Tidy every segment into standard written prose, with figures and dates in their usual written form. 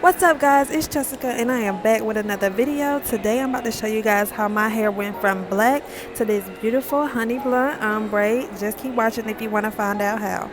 What's up guys, it's Jessica and I am back with another video. Today I'm about to show you guys how my hair went from black to this beautiful honey blonde ombre. Just keep watching if you want to find out how.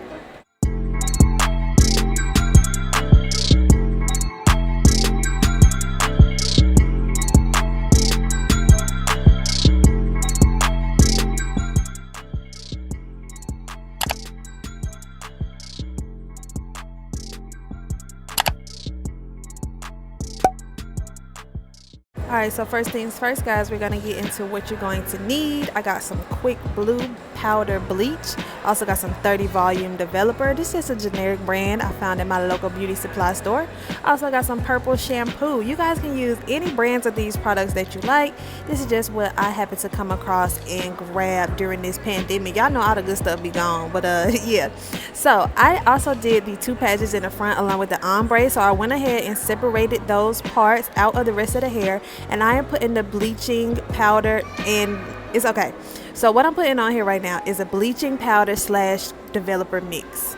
Alright, so first things first guys, we're going to get into what you're going to need. I got some quick blue powder bleach. Also got some 30 volume developer. This is a generic brand I found in my local beauty supply store. Also got some purple shampoo. You guys can use any brands of these products that you like. This is just what I happened to come across and grab during this pandemic. Y'all know all the good stuff be gone, but yeah. So I also did the 2 patches in the front along with the ombre. So I went ahead and separated those parts out of the rest of the hair. And I am putting the bleaching powder in. It's okay. So what I'm putting on here right now is a bleaching powder / developer mix.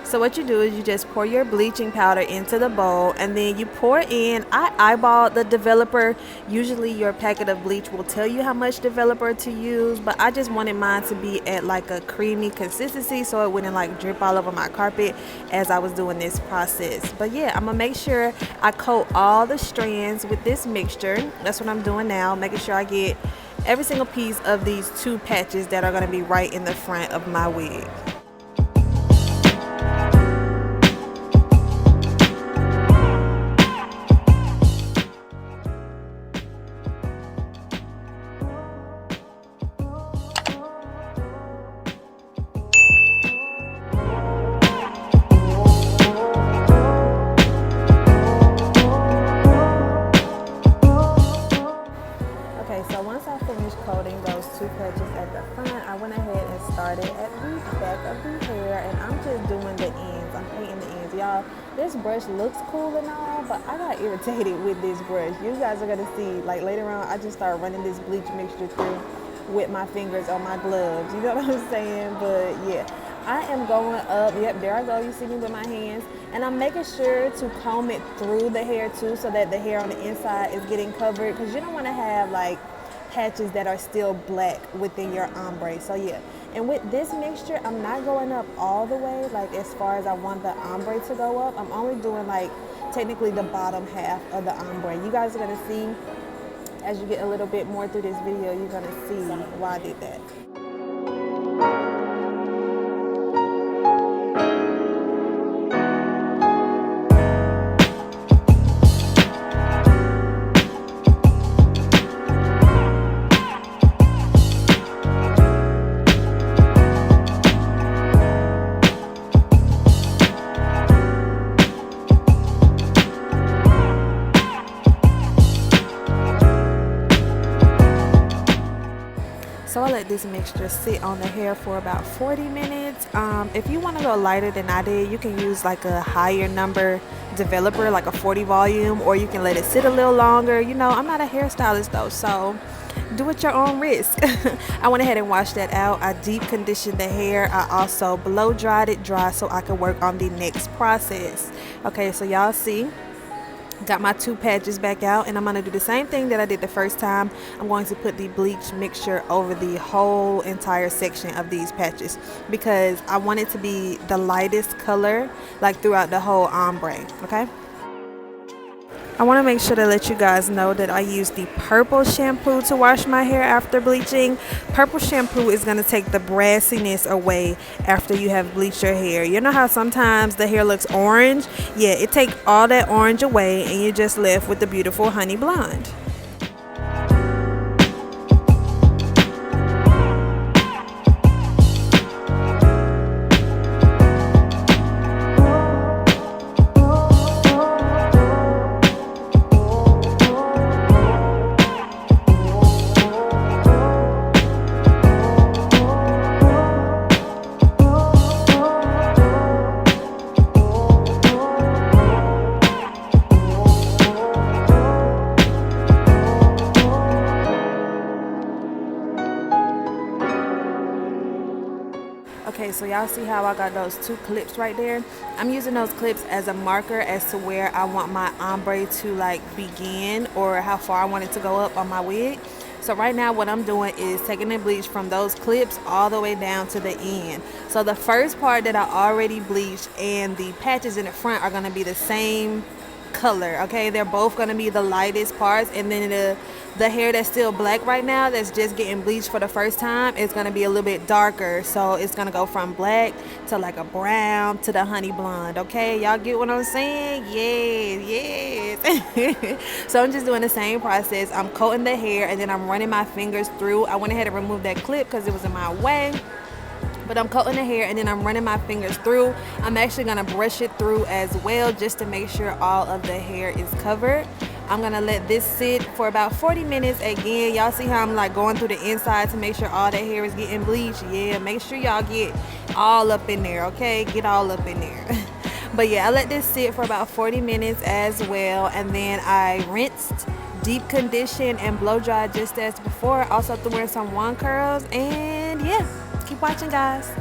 So what you do is you just pour your bleaching powder into the bowl and then you pour in. I eyeballed the developer. Usually your packet of bleach will tell you how much developer to use, but I just wanted mine to be at like a creamy consistency so it wouldn't like drip all over my carpet as I was doing this process. But yeah, I'm gonna make sure I coat all the strands with this mixture. That's what I'm doing now, making sure I get every single piece of these 2 patches that are going to be right in the front of my wig. So once I finished coating those 2 patches at the front, I went ahead and started at the back of the hair, and I'm just doing the ends. I'm painting the ends. Y'all, this brush looks cool and all, but I got irritated with this brush. You guys are gonna see, like later on, I just started running this bleach mixture through with my fingers on my gloves. You know what I'm saying? But yeah, I am going up. Yep, there I go. You see me with my hands. And I'm making sure to comb it through the hair too so that the hair on the inside is getting covered, because you don't want to have like patches that are still black within your ombre. So yeah, and with this mixture I'm not going up all the way like as far as I want the ombre to go up. I'm only doing like technically the bottom half of the ombre. You guys are going to see as you get a little bit more through this video, you're going to see why I did that. So I let this mixture sit on the hair for about 40 minutes. If you want to go lighter than I did, you can use like a higher number developer, like a 40 volume, or you can let it sit a little longer. You know, I'm not a hairstylist though, so do at your own risk. I went ahead and washed that out. I deep conditioned the hair. I also blow dried it dry so I could work on the next process. Okay, so y'all see, got my 2 patches back out, and I'm going to do the same thing that I did the first time. I'm going to put the bleach mixture over the whole entire section of these patches because I want it to be the lightest color like throughout the whole ombre. Okay, I want to make sure to let you guys know that I use the purple shampoo to wash my hair after bleaching. Purple shampoo is going to take the brassiness away after you have bleached your hair. You know how sometimes the hair looks orange? Yeah, it takes all that orange away and you're just left with the beautiful honey blonde. So y'all see how I got those 2 clips right there? I'm using those clips as a marker as to where I want my ombre to like begin, or how far I want it to go up on my wig. So right now what I'm doing is taking the bleach from those clips all the way down to the end. So the first part that I already bleached and the patches in the front are going to be the same color, okay? They're both going to be the lightest parts, and then the hair that's still black right now, that's just getting bleached for the first time, is going to be a little bit darker. So it's going to go from black to like a brown to the honey blonde, okay? Y'all get what I'm saying? Yes. So I'm just doing the same process. I'm coating the hair and then I'm running my fingers through. I went ahead and removed that clip because it was in my way. But I'm coating the hair and then I'm running my fingers through. I'm actually going to brush it through as well, just to make sure all of the hair is covered. I'm going to let this sit for about 40 minutes. Again, y'all see how I'm like going through the inside to make sure all that hair is getting bleached? Yeah, make sure y'all get all up in there, okay? Get all up in there. But yeah, I let this sit for about 40 minutes as well. And then I rinsed, deep conditioned, and blow dried just as before. Also threw in some wand curls. And yeah, keep watching, guys.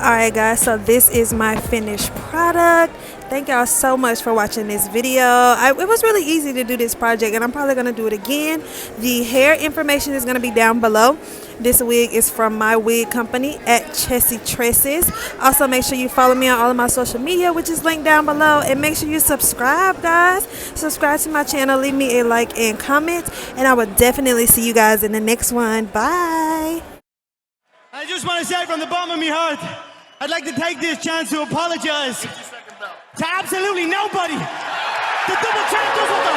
Alright guys, so this is my finished product. Thank y'all so much for watching this video. It was really easy to do this project, and I'm probably going to do it again. The hair information is going to be down below. This wig is from my wig company at Chessie Tresses. Also, make sure you follow me on all of my social media, which is linked down below. And make sure you subscribe, guys. Subscribe to my channel. Leave me a like and comment. And I will definitely see you guys in the next one. Bye. I just want to say from the bottom of my heart, I'd like to take this chance to apologize to absolutely nobody. The double champ does what the